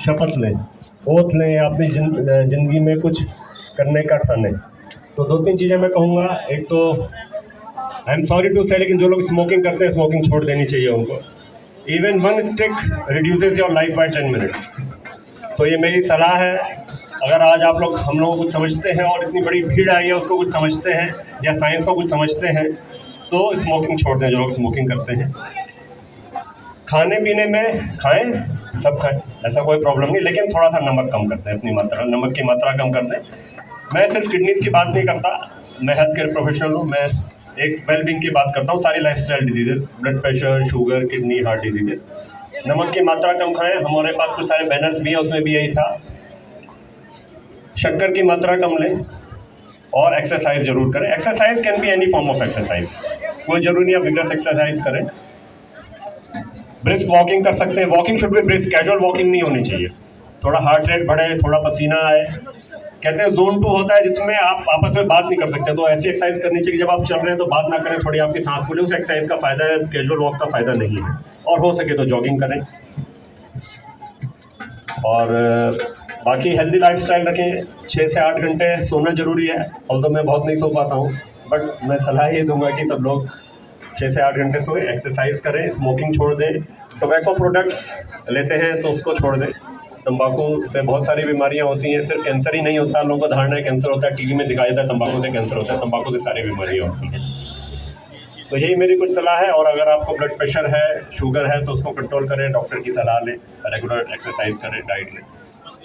शपथ लें, ओथ लें या अपनी ज़िंदगी में कुछ करने का ठानें। तो 2-3 चीज़ें मैं कहूँगा। एक तो आई एम सॉरी टू से, लेकिन जो लोग स्मोकिंग करते हैं स्मोकिंग छोड़ देनी चाहिए उनको। Even 1 stick reduces your life by 10 minutes. तो ये मेरी सलाह है। अगर आज आप लोग हम लोग को कुछ समझते हैं और इतनी बड़ी भीड़ आई है उसको कुछ समझते हैं या साइंस को कुछ समझते हैं, तो स्मोकिंग छोड़ दें जो लोग स्मोकिंग करते हैं। खाने पीने में खाएं, सब खाएं, ऐसा कोई प्रॉब्लम नहीं, लेकिन थोड़ा सा नमक कम करते हैं, अपनी मात्रा, नमक की मात्रा कम कर दें। मैं सिर्फ किडनीज़ की बात नहीं करता, मैं हेल्थ केयर प्रोफेशनल हूँ, मैं एक वेलबींग की बात करता हूँ, सारी lifestyle diseases, blood pressure, sugar, kidney, heart diseases. नमक की मात्रा कम खाएं। हमारे पास कुछ सारे बैनर्स भी हैं, उसमें भी यही था। शक्कर की मात्रा कम लें और एक्सरसाइज जरूर करें। Exercise can be any form of exercise, कोई जरूरी नहीं आप विगरस एक्सरसाइज करें। ब्रिस्क वॉकिंग कर सकते हैं। Walking should be brisk, casual walking नहीं होनी चाहिए। थोड़ा हार्ट रेट बढ़े, थोड़ा पसीना आए। कहते हैं जोन 2 होता है जिसमें आप आपस में बात नहीं कर सकते, तो ऐसी एक्सरसाइज करनी चाहिए जब आप चल रहे हैं तो बात ना करें, थोड़ी आपकी सांस फूले। उस एक्सरसाइज का फायदा है, कैजुअल वॉक का फायदा नहीं है। और हो सके तो जॉगिंग करें। और बाकी हेल्दी लाइफस्टाइल रखें। 6 से 8 घंटे सोना जरूरी है। ऑल्दो मैं बहुत नहीं सो पाता हूँ, बट मैं सलाह ये दूंगा कि सब लोग 6 से 8 घंटे सोएं, एक्सरसाइज करें, स्मोकिंग छोड़ दें। टोबैको प्रोडक्ट्स लेते हैं तो उसको छोड़ दें। तंबाकू से बहुत सारी बीमारियां होती हैं, सिर्फ कैंसर ही नहीं होता। लोगों को धारणा है कैंसर होता है, टीवी में दिखाया जाता है तंबाकू से कैंसर होता है। तंबाकू से सारी बीमारियां होती हैं। तो यही मेरी कुछ सलाह है। और अगर आपको ब्लड प्रेशर है, शुगर है, तो उसको कंट्रोल करें, डॉक्टर की सलाह लें, रेगुलर एक्सरसाइज करें, डाइट लें।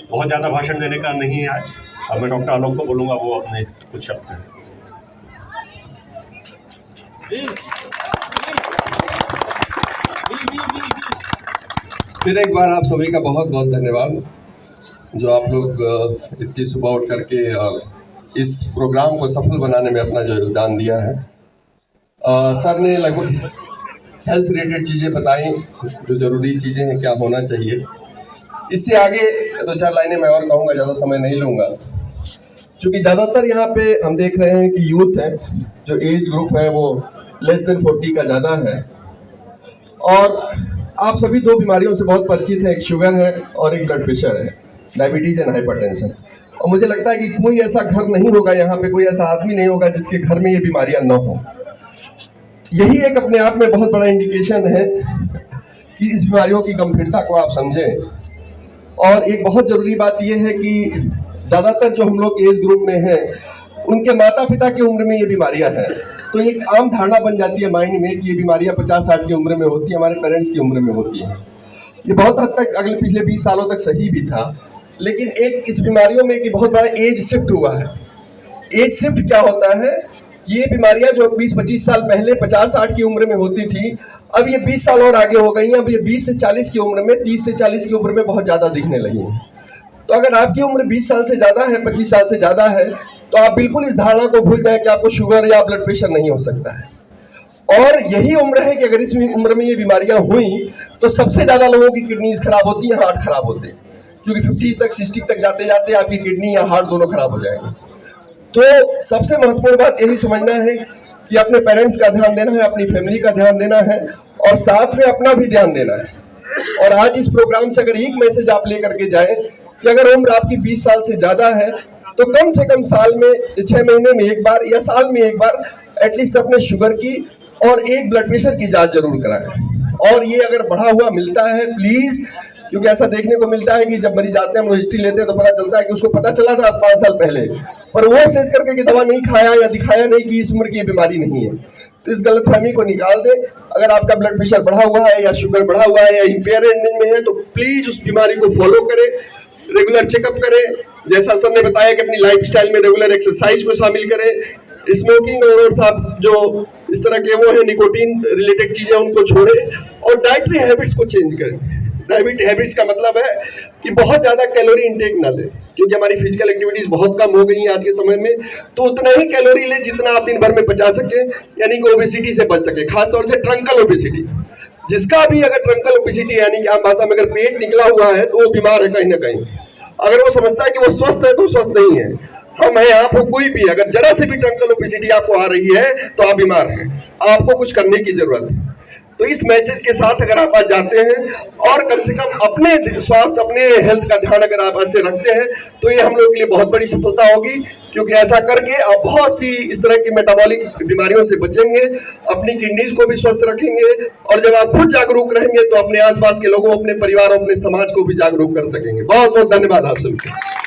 बहुत ज़्यादा भाषण देने का नहीं है आज। अब मैं डॉक्टर आलोक को बोलूँगा, वो अपने कुछ शब्द कहें। फिर एक बार आप सभी का बहुत बहुत धन्यवाद, जो आप लोग इतनी सुबह उठ करके इस प्रोग्राम को सफल बनाने में अपना जो योगदान दिया है। सर ने लगभग हेल्थ रिलेटेड चीज़ें बताई, जो ज़रूरी चीज़ें हैं, क्या होना चाहिए। इससे आगे 2-4 लाइनें मैं और कहूँगा, ज़्यादा समय नहीं लूँगा। क्योंकि ज़्यादातर यहाँ पे हम देख रहे हैं कि यूथ है, जो एज ग्रुप है वो लेस देन 40 का ज़्यादा है। और आप सभी 2 बीमारियों से बहुत परिचित हैं, एक शुगर है और एक ब्लड प्रेशर है, डायबिटीज एंड हाइपरटेंशन। और मुझे लगता है कि कोई ऐसा घर नहीं होगा यहाँ पे, कोई ऐसा आदमी नहीं होगा जिसके घर में ये बीमारियां न हो। यही एक अपने आप में बहुत बड़ा इंडिकेशन है कि इस बीमारियों की गंभीरता को आप समझें। और एक बहुत ज़रूरी बात यह है कि ज़्यादातर जो हम लोग एज ग्रुप में हैं, उनके माता पिता की उम्र में ये बीमारियां हैं। तो एक आम धारणा बन जाती है माइंड में कि ये बीमारियां 50-60 की उम्र में होती है, हमारे पेरेंट्स की उम्र में होती हैं। ये बहुत हद तक अगले पिछले 20 सालों तक सही भी था। लेकिन एक इस बीमारियों में एक बहुत बड़ा एज शिफ्ट हुआ है। एज शिफ्ट क्या होता है? ये बीमारियां जो 20-25 साल पहले 50-60 की उम्र में होती थी, अब ये 20 साल और आगे हो गई हैं। अब ये 20 से 40 की उम्र में, 30 से 40 की उम्र में बहुत ज़्यादा दिखने लगी हैं। तो अगर आपकी उम्र 20 साल से ज़्यादा है, 25 साल से ज़्यादा है, तो आप बिल्कुल इस धारणा को भूल जाए कि आपको शुगर या ब्लड प्रेशर नहीं हो सकता है। और यही उम्र है कि अगर इस उम्र में ये बीमारियां हुई तो सबसे ज़्यादा लोगों की किडनीज खराब होती है, हार्ट खराब होते हैं। क्योंकि 50 तक 60 तक जाते जाते आपकी किडनी या हार्ट दोनों खराब हो जाएंगे। तो सबसे महत्वपूर्ण बात यही समझना है कि अपने पेरेंट्स का ध्यान देना है, अपनी फैमिली का ध्यान देना है और साथ में अपना भी ध्यान देना है। और आज इस प्रोग्राम से अगर एक मैसेज आप लेकर के जाए कि अगर उम्र आपकी 20 साल से ज़्यादा है तो कम से कम साल में 6 महीने में एक बार या साल में एक बार एटलीस्ट अपने शुगर की और एक ब्लड प्रेशर की जांच जरूर कराएं। और ये अगर बढ़ा हुआ मिलता है प्लीज़, क्योंकि ऐसा देखने को मिलता है कि जब मरीज आते हैं हम लोग हिस्ट्री लेते हैं तो पता चलता है कि उसको पता चला था 5 साल पहले, पर वो सेज करके कि दवा नहीं खाया या दिखाया नहीं कि इस उम्र की ये बीमारी नहीं है। तो इस गलतफहमी को निकाल दें। अगर आपका ब्लड प्रेशर बढ़ा हुआ है या शुगर बढ़ा हुआ है या इम्पेयर एंडिंग में है तो प्लीज़ उस बीमारी को फॉलो करें, रेगुलर चेकअप करें। जैसा सर ने बताया कि अपनी लाइफस्टाइल में रेगुलर एक्सरसाइज को शामिल करें, स्मोकिंग और साथ जो इस तरह के वो है निकोटीन रिलेटेड चीज़ें उनको छोड़ें और डाइटरी हैबिट्स को चेंज करें। डाइटरी हैबिट्स का मतलब है कि बहुत ज़्यादा कैलोरी इंटेक ना लें, क्योंकि हमारी फिजिकल एक्टिविटीज़ बहुत कम हो गई हैं आज के समय में। तो उतना ही कैलोरी लें जितना आप दिन भर में पचा सकें, यानी कि ओबेसिटी से बच सके, खासतौर से ट्रंकल ओबेसिटी। जिसका भी अगर ट्रंकल ओबेसिटी यानी कि आम भाषा में अगर पेट निकला हुआ है तो वो बीमार है कहीं ना कहीं। अगर वो समझता है कि वो स्वस्थ है तो स्वस्थ नहीं है। हम हैं, आपको कोई भी अगर जरा से भी ट्रंकल ओबेसिटी आपको आ रही है तो आप बीमार हैं, आपको कुछ करने की जरूरत है। तो इस मैसेज के साथ अगर आप आज जाते हैं और कम से कम अपने स्वास्थ्य, अपने हेल्थ का ध्यान अगर आप ऐसे रखते हैं, तो ये हम लोग के लिए बहुत बड़ी सफलता होगी, क्योंकि ऐसा करके आप बहुत सी इस तरह की मेटाबॉलिक बीमारियों से बचेंगे, अपनी किडनीज को भी स्वस्थ रखेंगे, और जब आप खुद जागरूक रहेंगे तो अपने आसपास के लोगों, अपने परिवार और अपने समाज को भी जागरूक कर सकेंगे। बहुत बहुत धन्यवाद आप सभी।